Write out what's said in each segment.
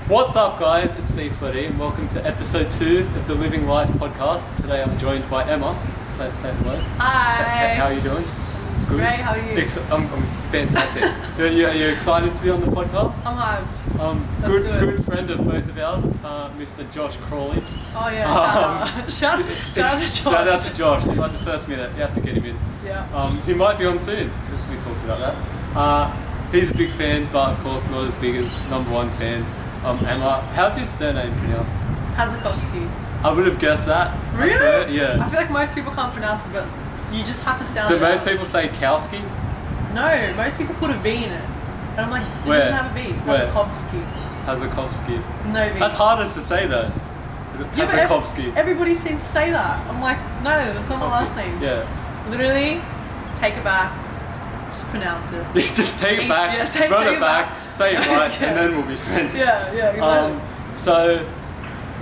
What's up, guys? It's Steve Sleddy, and welcome to episode 2 of the Living Life podcast. Today I'm joined by Emma. Say hello. Hi. How are you doing? Good. Great, how are you? I'm fantastic. are you excited to be on the podcast? I'm hyped. Good friend of both of ours, Mr. Josh Crawley. Oh yeah, shout out to Josh. Shout out to Josh. He's like the first minute. You have to get him in. Yeah. He might be on soon, because we talked about that. He's a big fan, but of course not as big as number one fan. Emma, how's your surname pronounced? Hazakovsky. I would have guessed that. Really? Yeah. I feel like most people can't pronounce it, but you just have to sound Do it most out. people say Kowski? No, most people put a V in it. And I'm like, it Where? doesn't have a V. Where? Hazakovsky. Hazakovsky. There's no V. That's harder to say though. Yeah, but Hazakovsky. everybody seems to say that. I'm like, no, that's not my last name. Yeah. Literally, take it back. Just pronounce it. Just take it back, Yeah, run take it back, say it right, Yeah. and then we'll be friends. Yeah, exactly. So,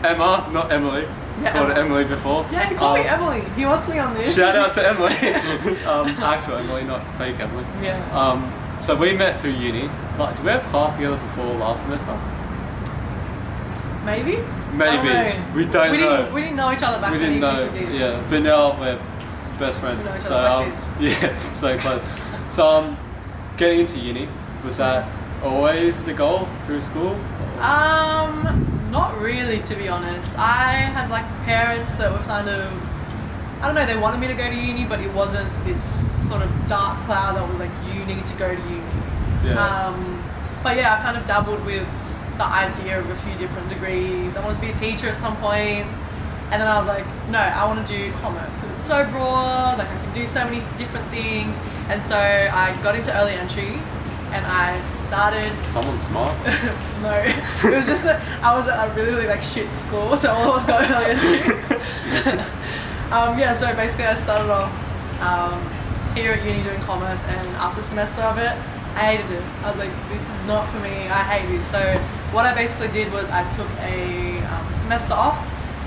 Emma, not Emily. Yeah, Called her Emma. Emily before. Yeah, he called me Emily. He wants me on this. Shout out to Emily. Actual Emily, not fake Emily. Yeah. So we met through uni. Like, did we have class together before last semester? Maybe? Maybe. We don't know. We didn't know each other back We then. didn't know. People did. Yeah, but now we're best friends. We know each So other like this. yeah, so close. So getting into uni, was that always the goal through school? Not really, to be honest. I had like parents that were kind of, I don't know, they wanted me to go to uni, but it wasn't this sort of dark cloud that was like, you need to go to uni. Yeah. But yeah, I kind of dabbled with the idea of a few different degrees. I wanted to be a teacher at some point, and then I was like, no, I want to do commerce because it's so broad, like I can do so many different things. And so I got into early entry and I started. Someone smart. No, it was just that I was at a really like shit school, so all of us got early entry. Yeah, so basically I started off here at uni doing commerce, and after a semester of it, I hated it. I was like, this is not for me, I hate this. So what I basically did was I took a semester off.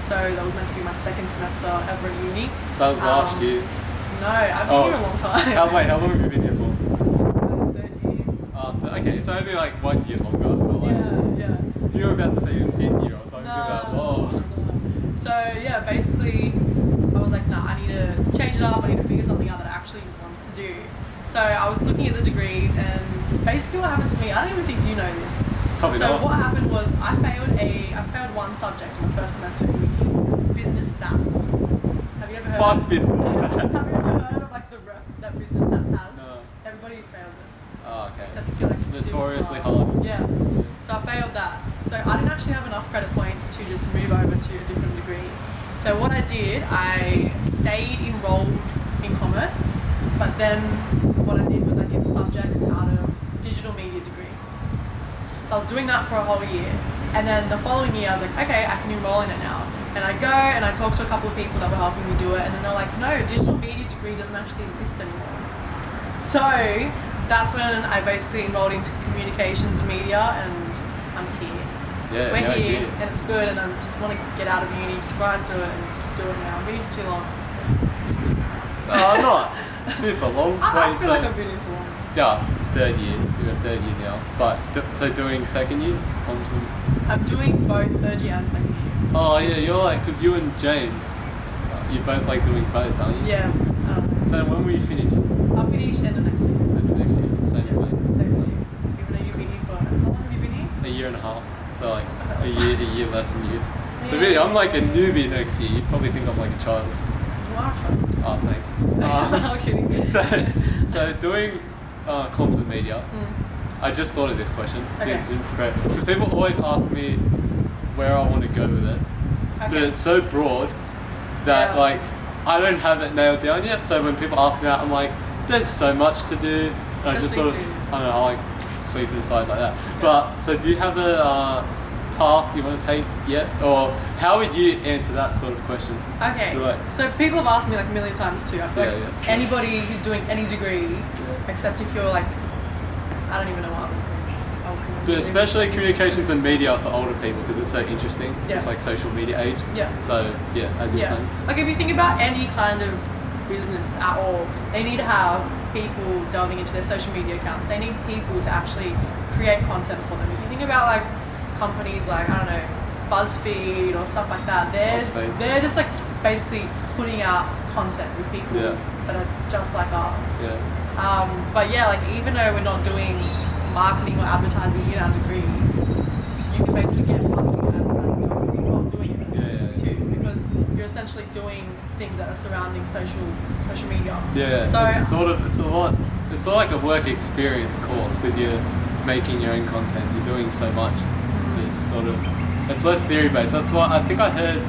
So that was meant to be my second semester ever at uni. So that was last year. No, I've been here a long time. How long have you been here for? Third year. Okay, so only like 1 year longer. But like, Yeah. if you were about to say your 5th year or something, No, you'd be like, whoa. no. So yeah, basically I was like, nah, I need to change it up, I need to figure something out that I actually want to do. So I was looking at the degrees, and basically what happened to me, I don't even think you know this. Probably So not. what happened was I failed one subject in the first semester of uni, business stats. Have you ever heard Fuck of business Have you stats. ever heard of like the rep that business stats has? No. Everybody fails it. Oh, okay. Except if you're like super Notoriously smart. hard. Yeah. So I failed that. So I didn't actually have enough credit points to just move over to a different degree. So what I did, I stayed enrolled in commerce, but then what I did was I did subjects out of digital media degree. So I was doing that for a whole year. And then the following year I was like, okay, I can enroll in it now. And I go and I talk to a couple of people that were helping me do it, and then they're like, no, digital media degree doesn't actually exist anymore. So that's when I basically enrolled into communications and media, and I'm here. Yeah, We're yeah, here, yeah. and it's good, and I just want to get out of uni, just grind through it and do it now. I've been here for too long. Not super long. I Wait, feel like I've been here for long. Yeah, third year. You're a third year now. But so doing second year, comms and. I'm doing both third year and second year. Oh yeah, you're like, because you and James, so you're both like doing both, aren't you? Yeah. So when will you finish? I'll finish end of next year. End of next year, same Yeah, thing. next year. Even though you've been here for, how long have you been here? A year and a half. So like a year less than you. So really, I'm like a newbie next year. You probably think I'm like a child. You are a child. Oh, thanks. I'm kidding. So doing comms and media, I just thought of this question. Okay. Because people always ask me where I want to go with it, but Okay. it's so broad that Yeah. like I don't have it nailed down yet. So when people ask me that, I'm like, there's so much to do, and I That's just me sort of, too. I don't know, I like sweep it aside like that. But so do you have a path you want to take yet, or how would you answer that sort of question? Okay, Right. so people have asked me like a million times too. I feel Yeah, like yeah. anybody who's doing any degree, except if you're like, I don't even know what. I was gonna But do. especially communications and media for older people because it's so interesting. Yeah. It's like social media age. Yeah. So yeah, as you were saying. Like if you think about any kind of business at all, they need to have people delving into their social media accounts. They need people to actually create content for them. If you think about like companies like, I don't know, BuzzFeed or stuff like that. BuzzFeed. They're just like basically putting out content with people that are just like us. Yeah. But yeah, like even though we're not doing marketing or advertising in our degree, you can basically get marketing and advertising jobs while doing it too, because you're essentially doing things that are surrounding social media. Yeah. So it's sort of like a work experience course because you're making your own content. You're doing so much. It's less theory based. That's why I think I heard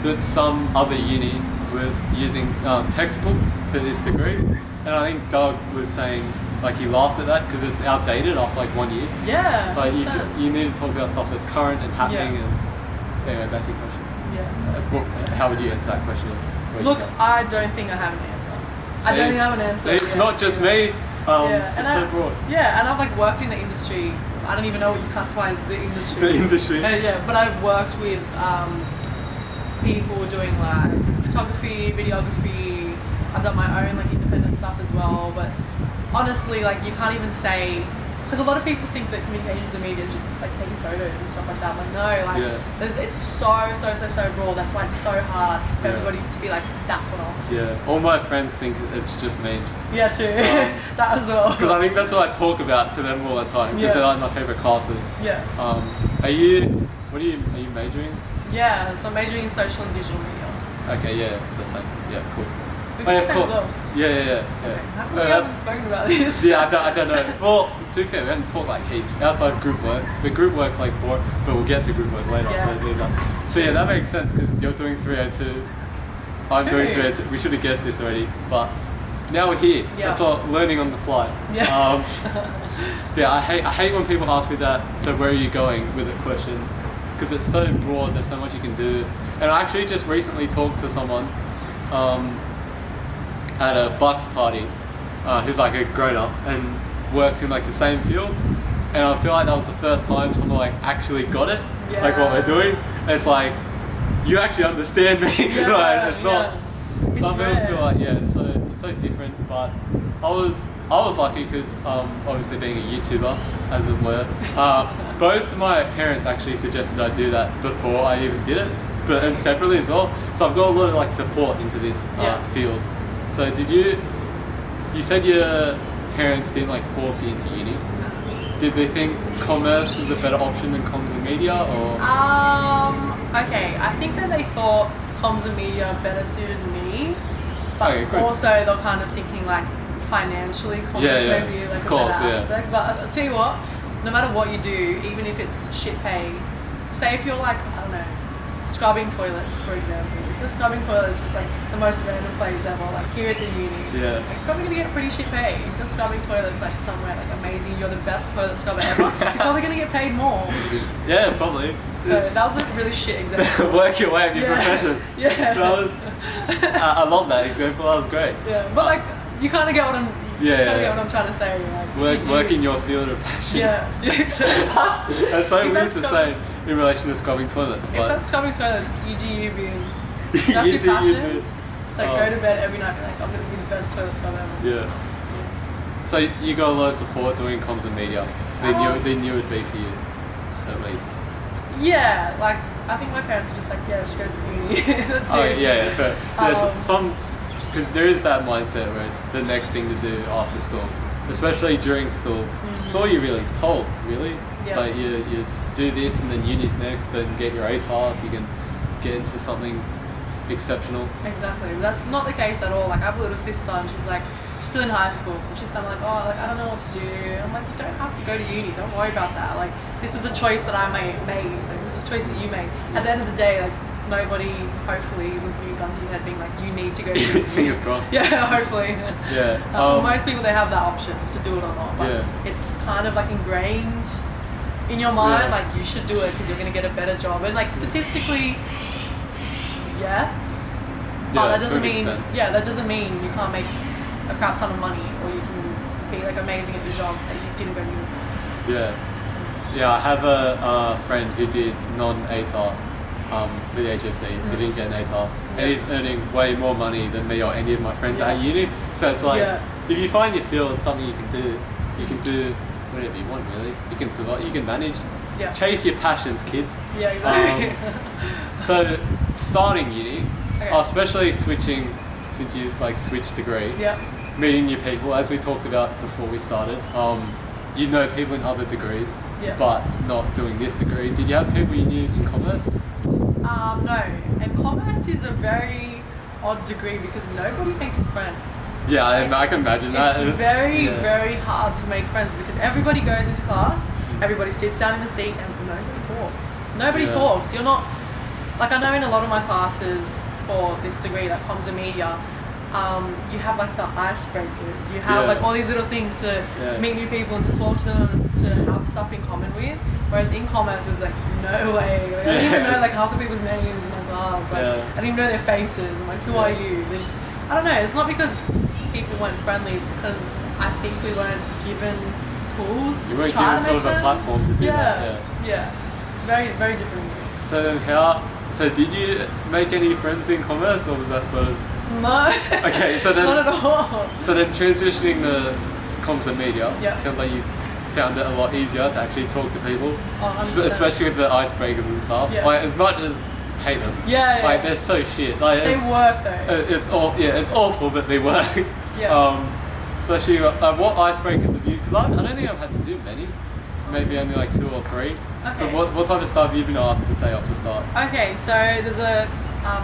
that some other uni was using textbooks for this degree, and I think Doug was saying like he laughed at that because it's outdated after like 1 year. Yeah. So you need to talk about stuff that's current and happening. And anyway, back to your question. Yeah. How would you answer that question? Look, I don't think I have an answer. I don't have an answer. It's not just me. It's so broad. Yeah, and I've like worked in the industry. I don't even know what you classify as the industry. The industry. Yeah, but I've worked with people doing like photography, videography. I've done my own like independent stuff as well. But honestly, like you can't even say, because a lot of people think that communications and media is just like taking photos and stuff like that. Like no, like it's so broad. That's why it's so hard for everybody to be like, that's what I want to do. Yeah, all my friends think it's just memes. Yeah, true. That as well. Because I think that's what I talk about to them all the time. Because they're like my favorite classes. Yeah. Are you majoring? Yeah, so I'm majoring in social and digital media. Okay, yeah, so same. Yeah, cool. We can say as well. Yeah. Okay. How come we haven't spoken about this? Yeah, I don't know. Well, to be fair, we haven't talked like heaps outside of group work. But group work's like boring, but we'll get to group work later. So yeah, that makes sense because you're doing 302. I'm doing 302. We should have guessed this already, but now we're here. Yeah. That's what learning on the fly. Yeah. Yeah, I hate when people ask me that. So where are you going with a question? Because it's so broad. There's so much you can do. And I actually just recently talked to someone at a Bucks party who's like a grown up and works in like the same field, and I feel like that was the first time someone like actually got it, like what we're doing. It's like you actually understand me. Like, it's not. Some people feel like it's so different, but I was lucky because obviously being a YouTuber, as it were, both my parents actually suggested I do that before I even did it, and separately as well. So I've got a lot of like support into this field. So you said your parents didn't like force you into uni? Did they think commerce was a better option than comms and media, or? Okay, I think that they thought comms and media better suited me, but also they're kind of thinking like financially commerce maybe like a better aspect. But I'll tell you what, no matter what you do, even if it's shit pay, say if you're like, I don't know, scrubbing toilets, for example. If you're scrubbing toilets just like the most random place ever, like here at the uni, you're probably gonna get pretty shit pay. If you're scrubbing toilets like somewhere like amazing, you're the best toilet scrubber ever, you're probably gonna get paid more. Yeah, probably. So that was a really shit example. Work your way up your profession. Yeah. That was. I love that example. That was great. Yeah, but like you kind of get what I'm. Get what I'm trying to say. Like, work in your field of passion. Yeah, exactly. That's so weird to say in relation to scrubbing toilets. If but that's scrubbing toilets, you do you, being. That's your passion. It's like go to bed every night, be like, I'm gonna be the best toilet scrubber ever. Yeah. So you got a lot of support doing comms and media. Then you would be for you, at least. Yeah, like I think my parents are just like, yeah, she goes to uni. That's it. Yeah, fair. There's because there is that mindset where it's the next thing to do after school, especially during school. It's all you're really told, really. Yeah. It's like you do this and then uni's next, then get your ATAR so you can get into something exceptional. Exactly. That's not the case at all. Like I have a little sister and she's still in high school and she's kind of like, oh, like I don't know what to do. I'm like, you don't have to go to uni. Don't worry about that. Like this was a choice that I made. Like this is a choice that you made. At the end of the day, like nobody hopefully isn't putting guns to your head being like, you need to go to uni. Fingers crossed. Yeah, hopefully. Yeah. For most people, they have that option to do it or not. But it's kind of like ingrained in your mind, like you should do it because you're going to get a better job. And like statistically, yes. But that doesn't mean that doesn't mean you can't make a crap ton of money or you can be like amazing at your job that you didn't go to uni for. Yeah, I have a friend who did non-ATAR for the HSC, so he didn't get an ATAR, and he's earning way more money than me or any of my friends at uni. So it's like, if you find your field something you can do whatever you want, really. You can survive, you can manage. Yeah. Chase your passions, kids. Yeah, exactly. So starting uni, Okay. especially switching, since you've like switched degree, Yeah. meeting new people, as we talked about before we started, you know people in other degrees, Yeah. but not doing this degree. Did you have people you knew in commerce? No. And commerce is a very odd degree because nobody makes friends. Yeah, I can imagine that. It's very, Yeah. very hard to make friends because everybody goes into class, everybody sits down in the seat, and nobody talks. Nobody Yeah. talks. You're not like, I know in a lot of my classes for this degree, like comms and media, you have like the icebreakers. You have Yeah. like all these little things to Yeah. meet new people and to talk to them, to have stuff in common with. Whereas in commerce, it's like no way. Like, I didn't even know like half the people's names in my class. Like Yeah. I didn't even know their faces. I'm like, who Yeah. are you? There's, I don't know. It's not because people weren't friendly. It's because I think we weren't given tools You to weren't try given to sort make of a friends. platform to do that. Yeah. It's very, very different. So then so did you make any friends in commerce, or was that sort of... No. Okay, so then... Not at all. So then transitioning to comms and media, Yeah. sounds like you found it a lot easier to actually talk to people, Oh, 100%. especially with the icebreakers and stuff. Yeah. Like, as much as I hate them, Yeah. like they're so shit. Like, They work though. it's awful, but they work. Yeah. Especially what icebreakers have you? Because I don't think I've had to do many, maybe only like 2 or 3. Okay. But what type of stuff have you been asked to say off the start? Okay, so there's a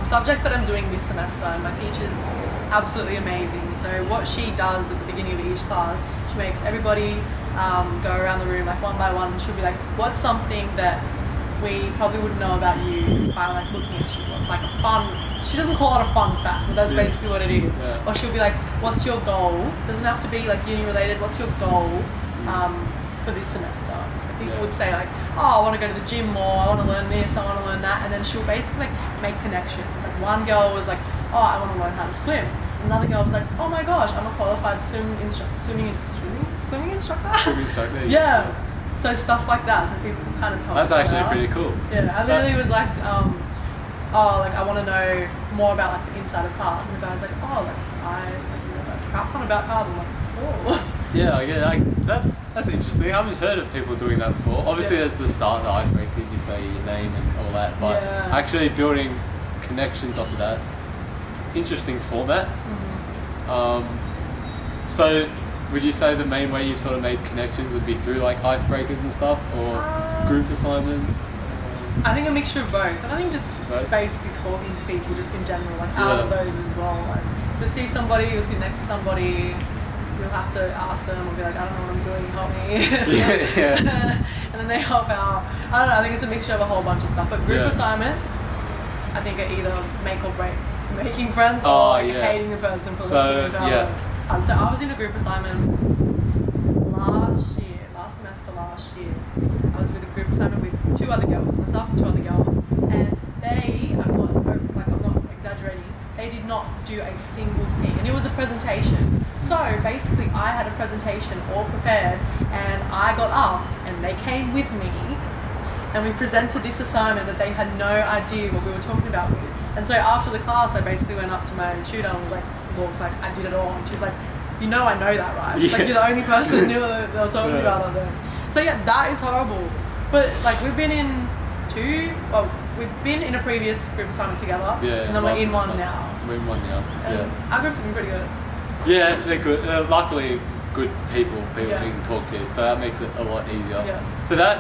subject that I'm doing this semester, and my teacher's absolutely amazing. So what she does at the beginning of each class, she makes everybody go around the room like one by one, and she'll be like, what's something that we probably wouldn't know about you by like looking at you? What's like a fun, she doesn't call it a fun fact, but that's Yeah. basically what it is. Yeah. Or she'll be like, what's your goal? Doesn't have to be like uni related, what's your goal for this semester? So people Yeah. would say like, oh, I want to go to the gym more, I want to learn this, I want to learn that, and then she'll basically like make connections. Like one girl was like, oh, I want to learn how to swim. Another girl was like, oh my gosh, I'm a qualified swimming instructor. Swimming instructor? Yeah. So stuff like that, so people kind of help. That's each other actually out. pretty cool. Yeah, I literally was like, oh, like I want to know more about like the inside of cars, and the guy's like, oh, like I know a crap ton about cars. I'm like, oh. Yeah, that's interesting. I haven't heard of people doing that before. Obviously, Yeah. there's the start of the icebreakers, you say your name and all that, but Yeah. actually building connections off of that, interesting format. So, would you say the main way you've sort of made connections would be through like icebreakers and stuff, or group assignments? I think a mixture of both, and I think just Both? basically talking to people just in general, like out of Yeah. those as well. Like to see somebody, you'll sit next to somebody, you'll have to ask them or be like, I don't know what I'm doing, help me. Yeah. And then they help out. I don't know, I think it's a mixture of a whole bunch of stuff. But group Yeah. assignments, I think are either make or break to making friends or Oh, like yeah. hating the person for So, listening to yeah. So I was in a group assignment last year. I was with a group assignment with 2 other girls, myself and 2 other girls, and they, I'm not exaggerating, they did not do a single thing, and it was a presentation. So basically I had a presentation all prepared, and I got up and they came with me and we presented this assignment that they had no idea what we were talking about with. And so after the class I basically went up to my tutor and was like, look, like I did it all, and she's like, you know I know that, right? Yeah. Like you're the only person who knew what they were talking Yeah. about on there. So yeah, that is horrible. But like we've been in a previous group assignment together, Yeah, and then we're last in one semester. now. We're in one now. And Yeah. our groups have been pretty good. Yeah, they're good. Luckily, good people Yeah. you can talk to, so that makes it a lot easier. Yeah. For that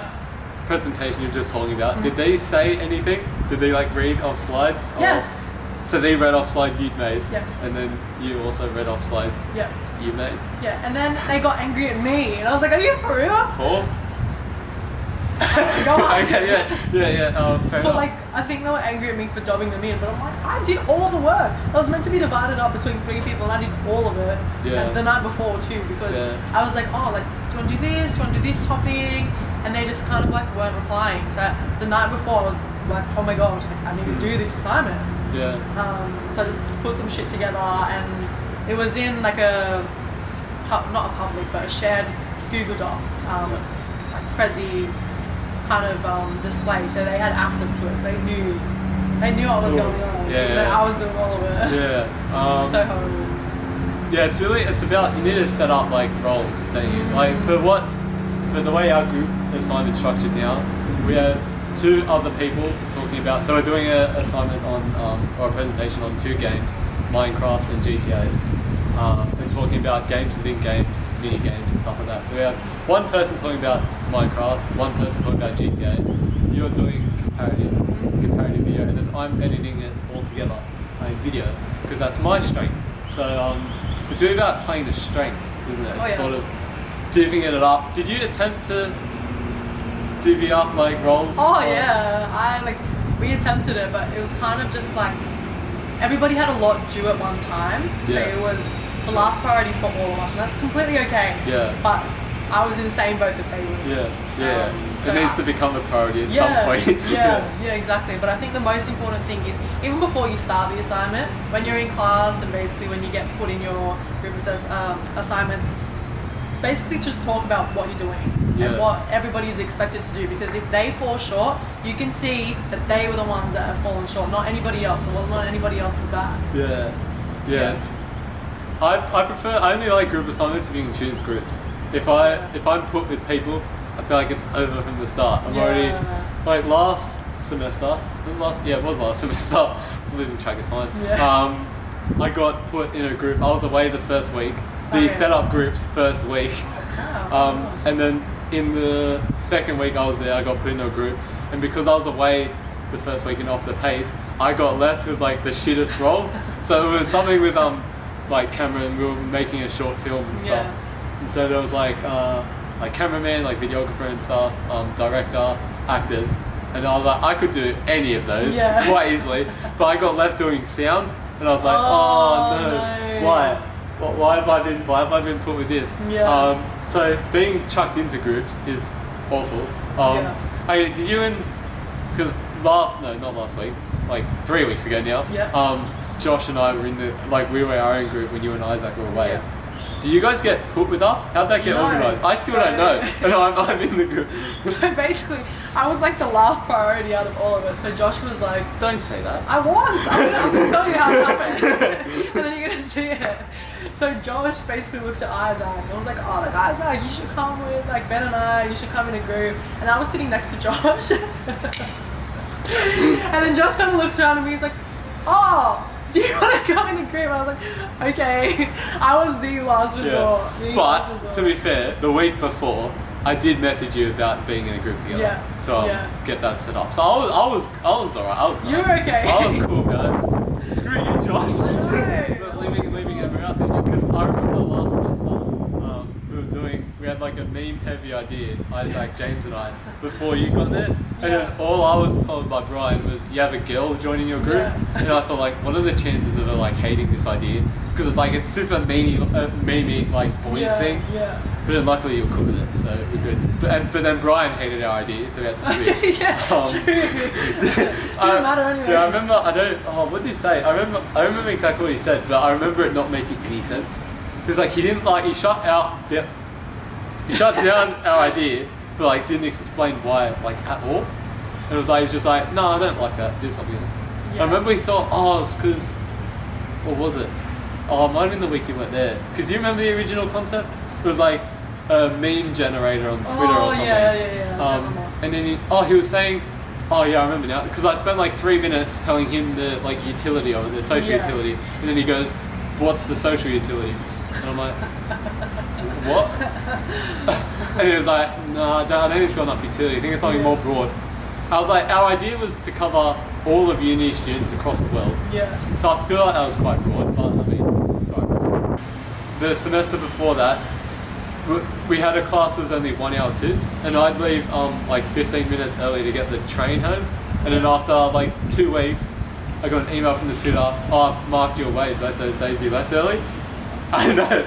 presentation you're just talking about, did they say anything? Did they like read off slides? Or- Yes. So they read off slides you'd made, Yeah. and then you also read off slides Yeah. you made. Yeah. And then they got angry at me, and I was like, are you for real? For? Go ask Okay, them. yeah. Fair But enough. like, I think they were angry at me for dobbing them in, but I'm like, I did all the work. I was meant to be divided up between 3 people, and I did all of it. Yeah. And the night before too, because Yeah. I was like, oh, like, do you want to do this? Do you want to do this topic? And they just kind of like weren't replying. So the night before, I was like, oh my gosh, like, I need to do this assignment. Yeah. So I just put some shit together, and it was in like not a public, but a shared Google Doc, like Prezi kind of display. So they had access to it, so they knew what was Cool. going on. Yeah, You know, yeah. I was doing all of it. Yeah. So horrible. Yeah, it's about, you need to set up like roles, don't you? Like for the way our group assignment is structured now, we have 2 other people talking about. So we're doing an assignment on or a presentation on 2 games, Minecraft and GTA, and talking about games within games, mini games and stuff like that. So we have one person talking about Minecraft, one person talking about GTA. You're doing comparative video, and then I'm editing it all together in video because that's my strength. So it's really about playing the strengths, isn't it? It's sort of divvying it up. Did you attempt to divvy up like roles? Oh yeah, we attempted it, but it was kind of just like everybody had a lot due at one time, so it was the last priority for all of us, and that's completely okay. Yeah. But I was in the same boat that they were. Yeah. So it needs to become a priority at some point. yeah, exactly. But I think the most important thing is, even before you start the assignment, when you're in class and basically when you get put in your group assignments, basically just talk about what you're doing and what everybody is expected to do, because if they fall short, you can see that they were the ones that have fallen short, not anybody else. It was not anybody else's bad. Yeah. I only like group assignments if you can choose groups. If I'm put with people, I feel like it's over from the start. I'm already like last semester. It was last semester. I'm losing track of time. I got put in a group. I was away the first week. They set up groups first week, and then in the second week I was there. I got put into a group, and because I was away the first week and off the pace, I got left with like the shittest role. So it was something with like Cameron. We were making a short film and stuff, and so there was like cameraman, like videographer and stuff, director, actors, and I was like, I could do any of those quite easily, but I got left doing sound, and I was like, oh no. Why have I been put with this? So being chucked into groups is awful. Did you because not last week, like 3 weeks ago now, Josh and I were we were our own group when you and Isaac were away. Do you guys get put with us? How'd that get organised? I still don't know. And I'm in the group. So basically, I was like the last priority out of all of us. So Josh was like... Don't say that. I was. I'm going to tell you how it happened. And then you're going to see it. So Josh basically looked at Isaac and was like, oh, Isaac, you should come with like Ben and I. You should come in a group. And I was sitting next to Josh. And then Josh kind of looks around at me. He's like, oh... do you want to come in the group? I was like, okay. I was the last resort. To be fair, the week before, I did message you about being in a group together to get that set up. So I was alright. I was nice. You were okay. I was cool, man. Screw you, Josh. But leaving everyone out there, because I remember last semester we had like a meme heavy idea, Isaac, James and I, before you got there. And then all I was told by Brian was, you have a girl joining your group. And I thought, like, what are the chances of her like hating this idea? Because it's like, it's super memey like boys thing. But then luckily you're cool with it, so we're good. But then Brian hated our idea, so we had to switch. Didn't matter anyway. Yeah, I remember, what did he say? I remember exactly what he said, but I remember it not making any sense. Because like, he shut down our idea, but like didn't explain why like at all. And it was like, he was just like, no, I don't like that, do something else. I remember he thought, it's because, what was it? It might have been the week we went there. Because do you remember the original concept? It was like a meme generator on Twitter or something. And then he was saying, I remember now, because I spent like 3 minutes telling him the like utility of it, the social utility, and then he goes, what's the social utility? And I'm like, what? And he was like, no, I don't think it's got enough utility. I think it's something more broad. I was like, our idea was to cover all of uni students across the world. So I feel like that was quite broad, but I mean, sorry. The semester before that, we had a class that was only 1 hour tuts, and I'd leave like 15 minutes early to get the train home. And then after like 2 weeks, I got an email from the tutor, I've marked you away both those days you left early. I know.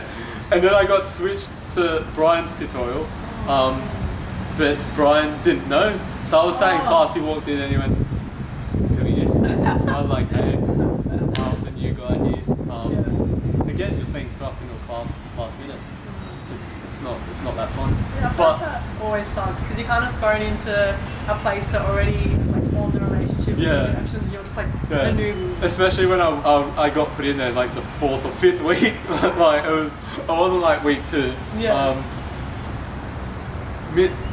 And then I got switched to Brian's tutorial, but Brian didn't know. So I was sat in class, he walked in and he went, who are you? And I was like, hey, the new guy here. Again, just being thrust into a class last minute. It's not that fun. Yeah, but that always sucks, because you kind of thrown into a place that already has like formed the relationships and connections, and you're just like the newbie. Especially when I got put in there like the 4th or 5th week. Like I wasn't like week 2.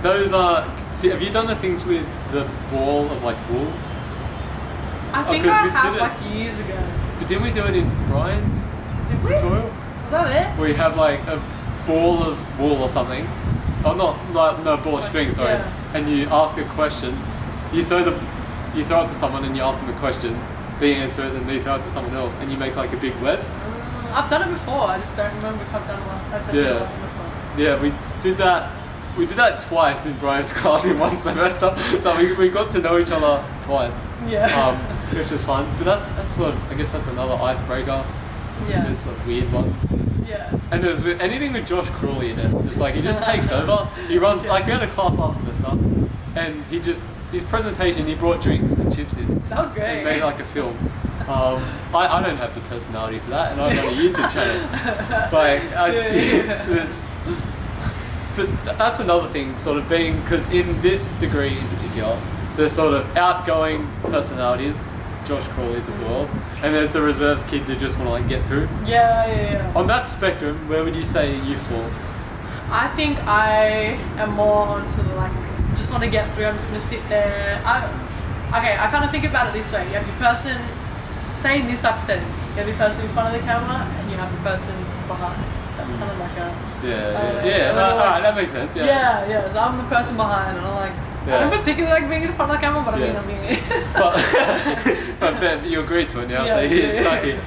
Those Have you done the things with the ball of like wool? I think Oh, 'cause I we have did it. like years ago. But didn't we do it in Brian's Did we? tutorial? Was that it? Where you have like a ball of wool or something. Oh, no ball of string, sorry. Yeah. And you ask a question. You throw it to someone and you ask them a question. They answer it and they throw it to someone else and you make like a big web. I've done it before. I just don't remember if I've done it last semester. Yeah, we did that. We did that twice in Brian's class in one semester. So we got to know each other twice. Yeah. Which is fun. But that's sort of, I guess that's another icebreaker. Yeah. It's a weird one. Yeah. And it was with anything with Josh Crawley in it. It's like he just takes over. He runs like we had a class last semester, and his presentation he brought drinks and chips in. That was great. And made like a film. I don't have the personality for that, and I run a YouTube channel. But that's another thing, sort of being, because in this degree in particular, there's sort of outgoing personalities, Josh Crawley's of the world, and there's the reserves kids who just want to like get through. Yeah. On that spectrum, where would you say you fall? I think I am more onto the like, just want to get through. I'm just gonna sit there. I kind of think about it this way. You have your person, say in this type of setting, you have your person in front of the camera, and you have the person behind. That's kind of like a Alright, that makes sense. Yeah. So I'm the person behind, and I'm like, I don't particularly like being in front of the camera, but I mean, I'm being but you agreed to it now, Yeah, so you're true. stuck here.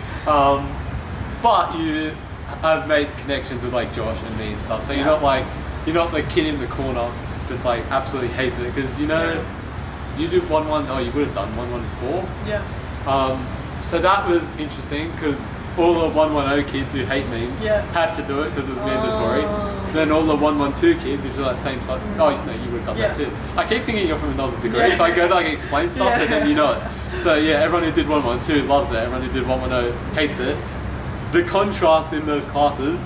But you have made connections with like Josh and me and stuff, so you're not the kid in the corner that's like absolutely hates it, because you did 1-1. Oh, you would have done 1-1-4. Yeah. So that was interesting because all the 110 kids who hate memes had to do it because it was mandatory. Then all the 112 kids, which are like same size. Oh no, you would have done that too. I keep thinking you're from another degree, so I go to like explain stuff and then you know it. So yeah, everyone who did 112 loves it. Everyone who did 110 hates it. The contrast in those classes,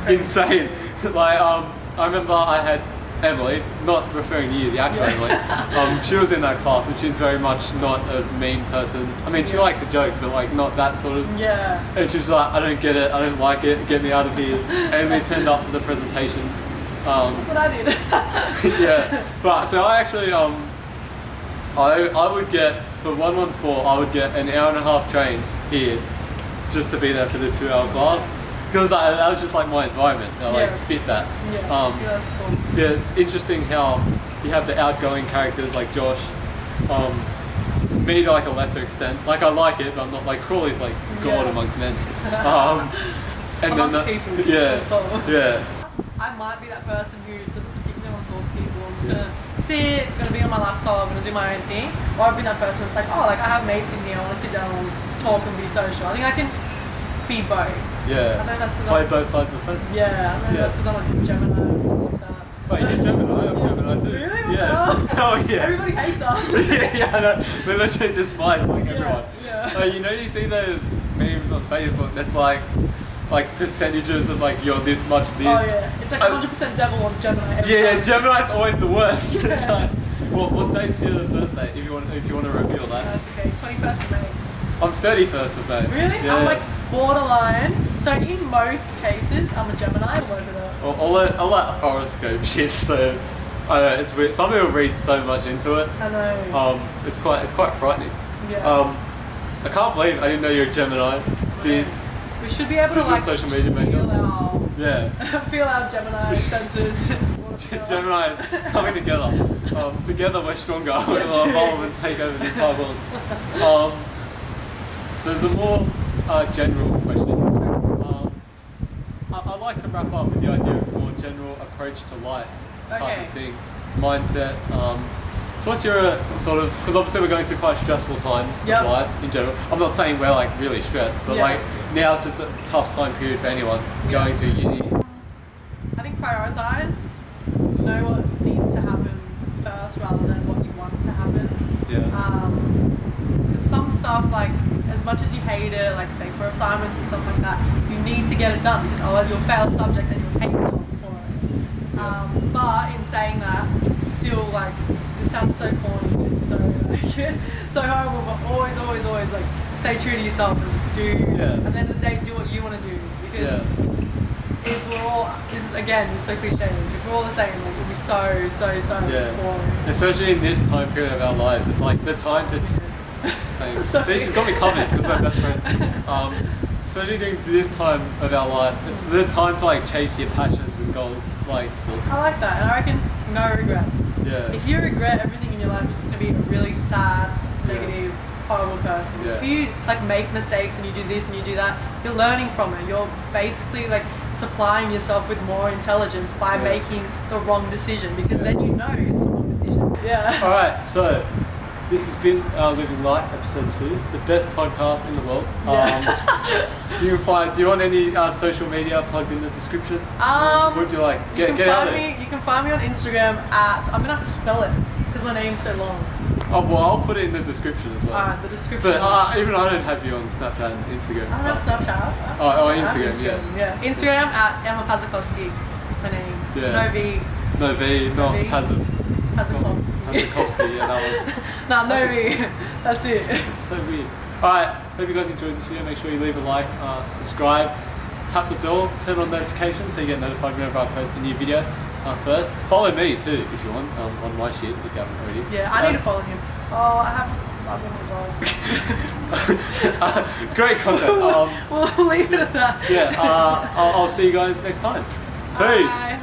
insane. Like I remember I had Emily, not referring to you, the actual Emily. She was in that class and she's very much not a meme person. I mean, she likes a joke, but like not that sort of. Yeah. And she was like, I don't get it, I don't like it, get me out of here. And they turned up for the presentations. That's what I did. Yeah, but so I actually, I would get, for 114, I would get an hour and a half train here just to be there for the 2-hour class. Because that was just like my environment. I fit that. Yeah, that's cool. Yeah, it's interesting how you have the outgoing characters like Josh. Me to like a lesser extent. Like I like it, but I'm not like Crawley's like God amongst men. And amongst people. Yeah. I might be that person who doesn't particularly want to talk to people. I'm just gonna sit, gonna be on my laptop, gonna do my own thing. Or I've been that person that's like, oh, like I have mates in here, I want to sit down and talk and be social. I think I can be both. Yeah. I know that's play both sides of the fence. Yeah, I know that's because I'm a Gemini or something like that. Wait, you're Gemini? I'm Gemini too. Really? Yeah. Oh yeah. Everybody hates us. I know. They literally despise like everyone. Yeah. You know, you see those memes on Facebook that's like percentages of like you're this much this. Oh yeah. It's like 100% devil on Gemini. Yeah, Gemini's always the worst. It's like, what date's your birthday? If you want to reveal that. That's okay. 21st of May. I'm 31st of May. Really? Yeah. I'm like borderline. So in most cases, I'm a Gemini. All that horoscope shit. So I don't know. It's weird. Some people read so much into it. I know. It's quite frightening. Yeah. I can't believe I didn't know you're a Gemini. We should be able to like social media feel our Gemini senses. Gemini is coming together. Together we're stronger. We'll evolve and take over the entire world. So there's a more general question. I'd like to wrap up with the idea of a more general approach to life type of thing, mindset. So what's your sort of, because obviously we're going through quite a stressful time of life in general. I'm not saying we're like really stressed, but like now it's just a tough time period for anyone going to uni. I think prioritize, know what needs to happen first rather than what you want to happen. Because some stuff, like as much as you hate it, like say for assignments and stuff like that, you need to get it done because otherwise you'll fail a subject and you'll hate yourself for it. But in saying that, still like, this sounds so corny and so so horrible, but always like stay true to yourself and just do. At the end of the day, do what you want to do because if we're all, this is again, it's so cliche, if we're all the same, like, it'd be so boring. Especially in this time period of our lives, it's like the time to. See, she's got me covered because we're best friends. Especially during this time of our life, it's the time to like chase your passions and goals. Like, I like that, and I reckon no regrets. Yeah. If you regret everything in your life, you're just gonna be a really sad, negative, horrible person. Yeah. If you like make mistakes and you do this and you do that, you're learning from it. You're basically like supplying yourself with more intelligence by making the wrong decision, because then you know it's the wrong decision. Yeah. All right, so this has been Living Life, episode 2, the best podcast in the world. You can find. Do you want any social media plugged in the description? Would you like get out of it? You can find me on Instagram at. I'm gonna have to spell it because my name's so long. Oh well, I'll put it in the description as well. The description. But even I don't have you on Snapchat and Instagram. I don't have Snapchat. Instagram, yeah. Instagram at Emma Pazakowski. That's my name. Yeah. No V, not Pazakowski. Pazakowski, yeah, that one. No V. That's it. It's so weird. Alright, hope you guys enjoyed this video. Make sure you leave a like, subscribe, tap the bell, turn on notifications so you get notified whenever I post a new video first. Follow me too if you want on my shit if you haven't already. Yeah, I need to follow him. Oh, I haven't. Great content. We'll leave it at that. Yeah, I'll see you guys next time. Peace. Bye.